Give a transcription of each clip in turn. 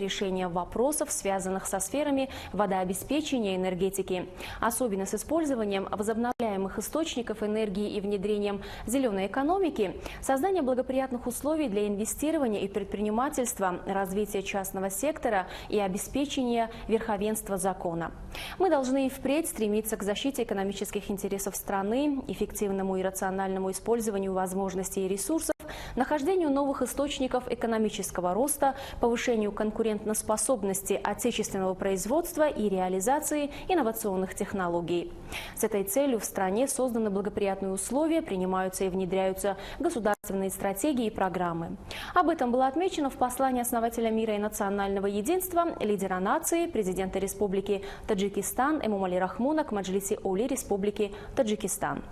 решения вопросов, связанных со сферами водообеспечения и энергетики, особенно с использованием возобновляемых источников энергии и внедрением зеленой экономики, создание благоприятных условий для инвестирования и предпринимательства, развития частного сектора и обеспечения верховенства закона. Мы должны и впредь стремиться к защите экономических интересов страны, эффективному и рациональному использованию возможностей и ресурсов, нахождению новых источников экономического роста, повышению конкурентоспособности отечественного производства и реализации инновационных технологий. С этой целью в стране созданы благоприятные условия, принимаются и внедряются государственные стратегии и программы. Об этом было отмечено в послании основателя мира и национального единства, лидера нации, президента Республики Таджикистан Эмомали Рахмона к Маджлиси Оли Республики Таджикистан.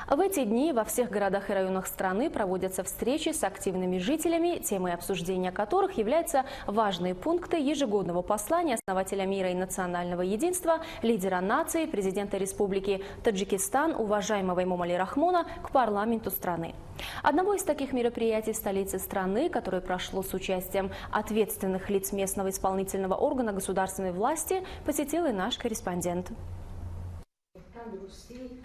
В эти дни во всех городах и районах страны проводятся встречи с активными жителями, темой обсуждения которых являются важные пункты ежегодного послания основателя мира и национального единства, лидера нации, президента Республики Таджикистан, уважаемого Эмомали Рахмона, к парламенту страны. Одного из таких мероприятий в столице страны, которое прошло с участием ответственных лиц местного исполнительного органа государственной власти, посетил и наш корреспондент.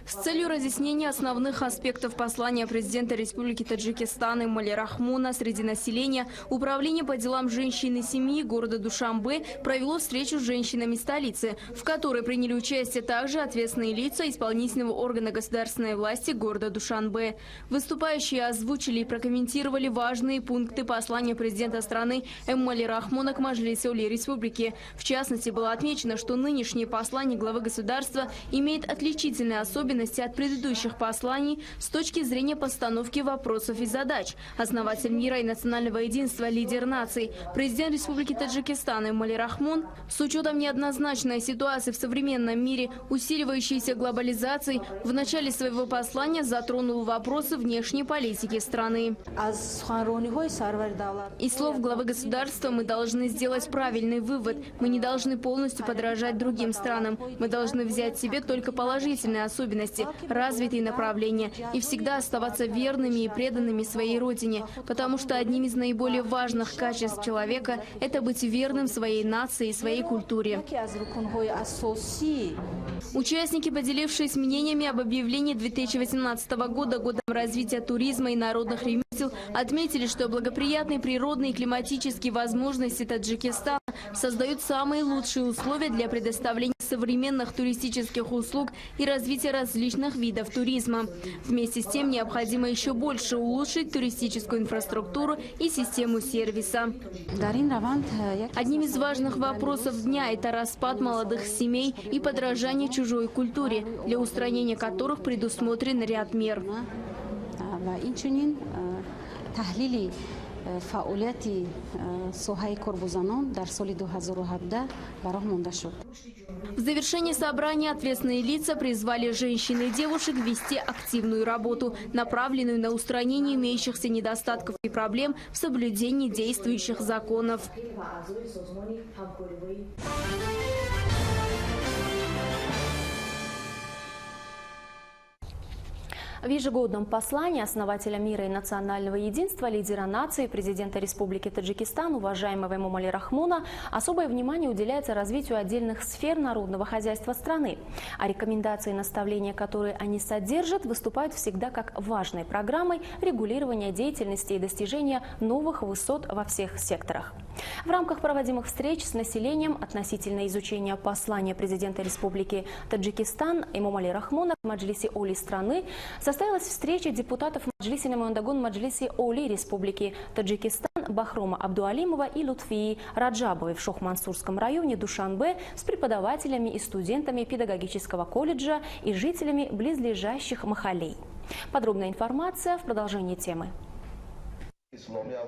С целью разъяснения основных аспектов послания президента Республики Таджикистан Эмомали Рахмона среди населения, Управление по делам женщин и семьи города Душанбе провело встречу с женщинами столицы, в которой приняли участие также ответственные лица исполнительного органа государственной власти города Душанбе. Выступающие озвучили и прокомментировали важные пункты послания президента страны Эмомали Рахмона к Маджлиси Оли Республики. В частности, было отмечено, что нынешнее послание главы государства имеет отличительные особенности от предыдущих посланий с точки зрения постановки вопросов и задач. Основатель мира и национального единства, лидер наций, президент Республики Таджикистан Эмомали Рахмон, с учетом неоднозначной ситуации в современном мире, усиливающейся глобализацией, в начале своего послания затронул вопросы внешней политики страны. Из слов главы государства мы должны сделать правильный вывод. Мы не должны полностью подражать другим странам. Мы должны взять себе только положительные особенности, развитые направления и всегда оставаться верными и преданными своей родине, потому что одним из наиболее важных качеств человека – это быть верным своей нации и своей культуре. Участники, поделившись мнениями об объявлении 2018 года годом развития туризма и народных ремесел, отметили, что благоприятные природные и климатические возможности Таджикистана создают самые лучшие условия для предоставления современных туристических услуг и развития различных видов туризма. Вместе с тем необходимо еще больше улучшить туристическую инфраструктуру и систему сервиса. Одним из важных вопросов дня – это распад молодых семей и подражание чужой культуре, для устранения которых предусмотрен ряд мер. В завершении собрания ответственные лица призвали женщин и девушек вести активную работу, направленную на устранение имеющихся недостатков и проблем в соблюдении действующих законов. В ежегодном послании основателя мира и национального единства, лидера нации, президента Республики Таджикистан, уважаемого Эмомали Рахмона, особое внимание уделяется развитию отдельных сфер народного хозяйства страны. А рекомендации и наставления, которые они содержат, выступают всегда как важной программой регулирования деятельности и достижения новых высот во всех секторах. В рамках проводимых встреч с населением относительно изучения послания президента Республики Таджикистан Эмомали Рахмона к Маджлиси Оли страны состоялась встреча депутатов Маджлиси Намандагун Маджлиси Оли Республики Таджикистан Бахрома Абдуалимова и Лутфии Раджабовой в Шох-Мансурском районе Душанбе с преподавателями и студентами педагогического колледжа и жителями близлежащих махалей. Подробная информация в продолжении темы.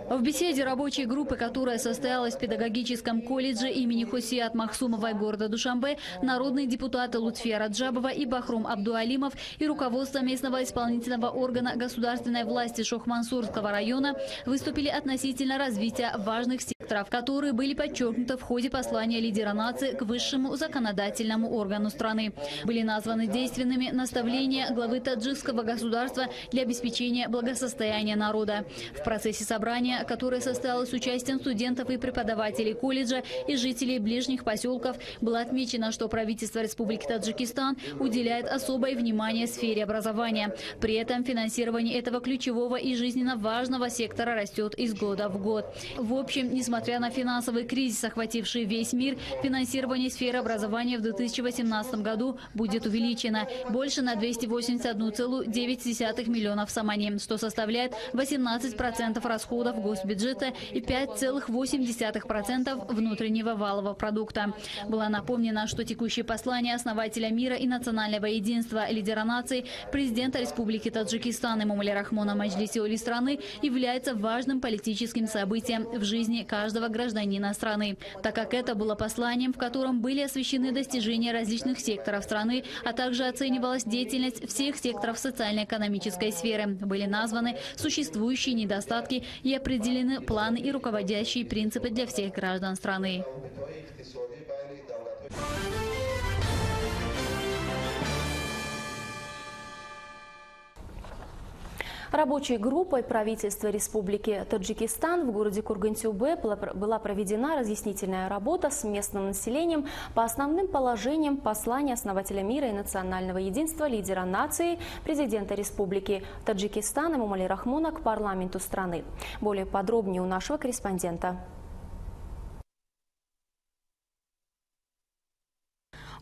В беседе рабочей группы, которая состоялась в педагогическом колледже имени Хосият Махсумовой города Душанбе, народные депутаты Лутфия Раджабова и Бахром Абдуалимов и руководство местного исполнительного органа государственной власти Шох-Мансурского района выступили относительно развития важных секторов секторов, которые были подчеркнуты в ходе послания лидера нации к высшему законодательному органу страны. Были названы действенными наставления главы таджикского государства для обеспечения благосостояния народа. В процессе собрания, которое состоялось с участием студентов и преподавателей колледжа и жителей ближних поселков, было отмечено, что правительство Республики Таджикистан уделяет особое внимание сфере образования. При этом финансирование этого ключевого и жизненно важного сектора растет из года в год. В общем, несмотря на финансовый кризис, охвативший весь мир, финансирование сферы образования в 2018 году будет увеличено больше на 281,9 миллионов самани, что составляет 18% расходов госбюджета и 5,8% внутреннего валового продукта. Было напомнено, что текущее послание основателя мира и национального единства лидера нации, президента Республики Таджикистан Эмомали Рахмона Маджлиси Оли страны, является важным политическим событием в жизни каждого гражданина страны, так как это было посланием, в котором были освещены достижения различных секторов страны, а также оценивалась деятельность всех секторов социально-экономической сферы. Были названы существующие недостатки и определены планы и руководящие принципы для всех граждан страны. Рабочей группой правительства Республики Таджикистан в городе Курган-Сюбе была проведена разъяснительная работа с местным населением по основным положениям послания основателя мира и национального единства, лидера нации, президента Республики Таджикистан Эмомали Рахмона к парламенту страны. Более подробнее у нашего корреспондента.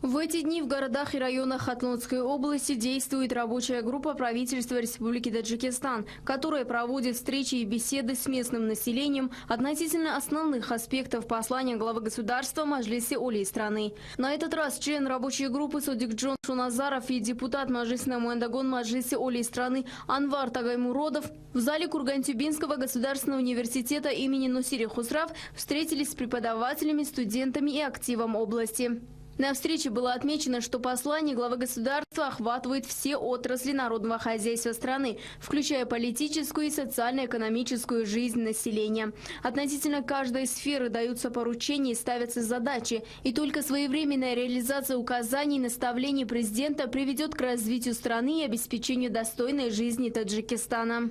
В эти дни в городах и районах Хатлонской области действует рабочая группа правительства Республики Таджикистан, которая проводит встречи и беседы с местным населением относительно основных аспектов послания главы государства Маджлиси Оли страны. На этот раз член рабочей группы Содикджон Шуназаров и депутат Маджлиса Муэндагон Маджлиси Оли страны Анвар Тагаймуродов в зале Курган-Сюбинского государственного университета имени Нусири Хусрав встретились с преподавателями, студентами и активом области. На встрече было отмечено, что послание главы государства охватывает все отрасли народного хозяйства страны, включая политическую и социально-экономическую жизнь населения. Относительно каждой сферы даются поручения и ставятся задачи, и только своевременная реализация указаний и наставлений президента приведет к развитию страны и обеспечению достойной жизни Таджикистана.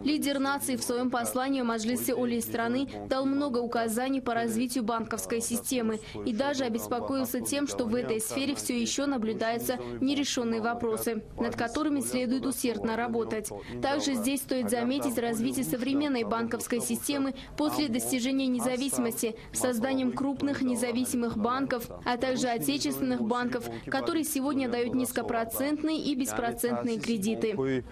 Лидер нации в своем послании Маджлиси Оли страны дал много указаний по развитию банковской системы и даже обеспокоился тем, что в этой сфере все еще наблюдаются нерешенные вопросы, над которыми следует усердно работать. Также здесь стоит заметить развитие современной банковской системы после достижения независимости, созданием крупных независимых банков, а также отечественных банков, которые сегодня дают низкопроцентные и беспроцентные кредиты.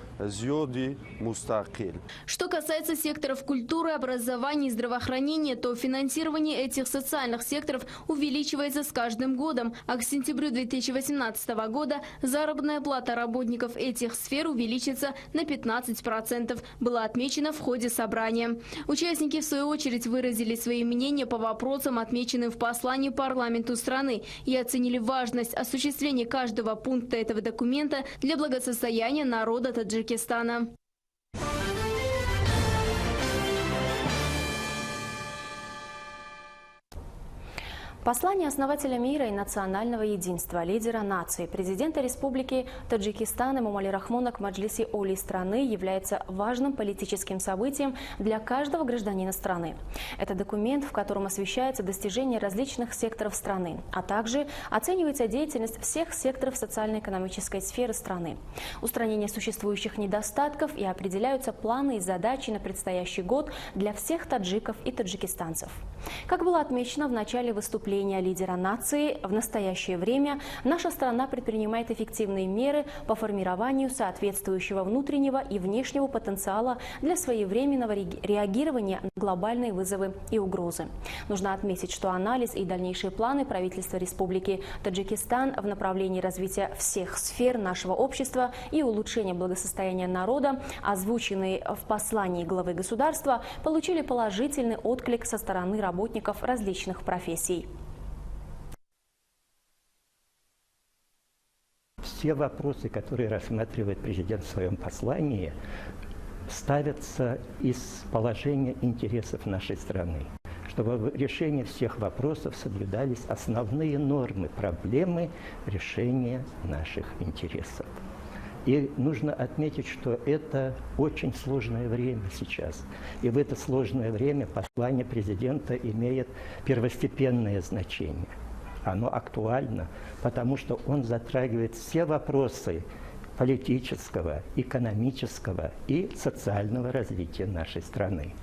Что касается секторов культуры, образования и здравоохранения, то финансирование этих социальных секторов увеличивается с каждым годом, а к сентябрю 2018 года заработная плата работников этих сфер увеличится на 15%, было отмечено в ходе собрания. Участники, в свою очередь, выразили свои мнения по вопросам, отмеченным в послании парламенту страны, и оценили важность осуществления каждого пункта этого документа для благосостояния народа Таджикистана. Послание основателя мира и национального единства, лидера нации, президента Республики Таджикистан Эмомали Рахмона к Маджлиси Оли страны является важным политическим событием для каждого гражданина страны. Это документ, в котором освещается достижение различных секторов страны, а также оценивается деятельность всех секторов социально-экономической сферы страны, устранение существующих недостатков и определяются планы и задачи на предстоящий год для всех таджиков и таджикистанцев. Как было отмечено в начале выступления лидера нации, в настоящее время наша страна предпринимает эффективные меры по формированию соответствующего внутреннего и внешнего потенциала для своевременного реагирования на глобальные вызовы и угрозы. Нужно отметить, что анализ и дальнейшие планы правительства Республики Таджикистан в направлении развития всех сфер нашего общества и улучшения благосостояния народа, озвученные в послании главы государства, получили положительный отклик со стороны работников различных профессий. Все вопросы, которые рассматривает президент в своем послании, ставятся из положения интересов нашей страны, чтобы в решении всех вопросов соблюдались основные нормы, проблемы решения наших интересов. И нужно отметить, что это очень сложное время сейчас. И в это сложное время послание президента имеет первостепенное значение. Оно актуально, потому что он затрагивает все вопросы политического, экономического и социального развития нашей страны.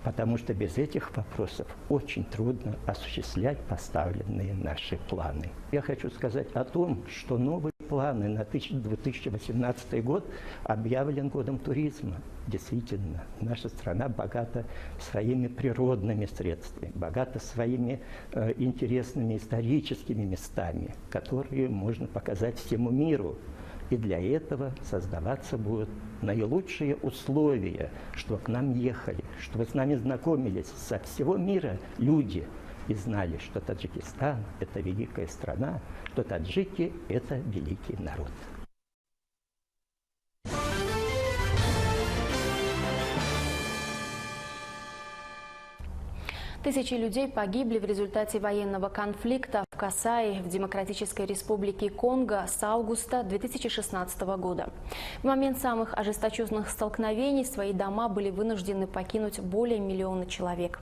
Потому что без этих вопросов очень трудно осуществлять поставленные наши планы. Я хочу сказать о том, что новые планы на 2018 год объявлен годом туризма. Действительно, наша страна богата своими природными средствами, богата своими интересными историческими местами, которые можно показать всему миру. И для этого создаваться будут наилучшие условия, чтобы к нам ехали, чтобы с нами знакомились со всего мира люди и знали, что Таджикистан – это великая страна, что таджики – это великий народ. Тысячи людей погибли в результате военного конфликта в Касае в Демократической Республике Конго с августа 2016 года. В момент самых ожесточенных столкновений свои дома были вынуждены покинуть более миллиона человек.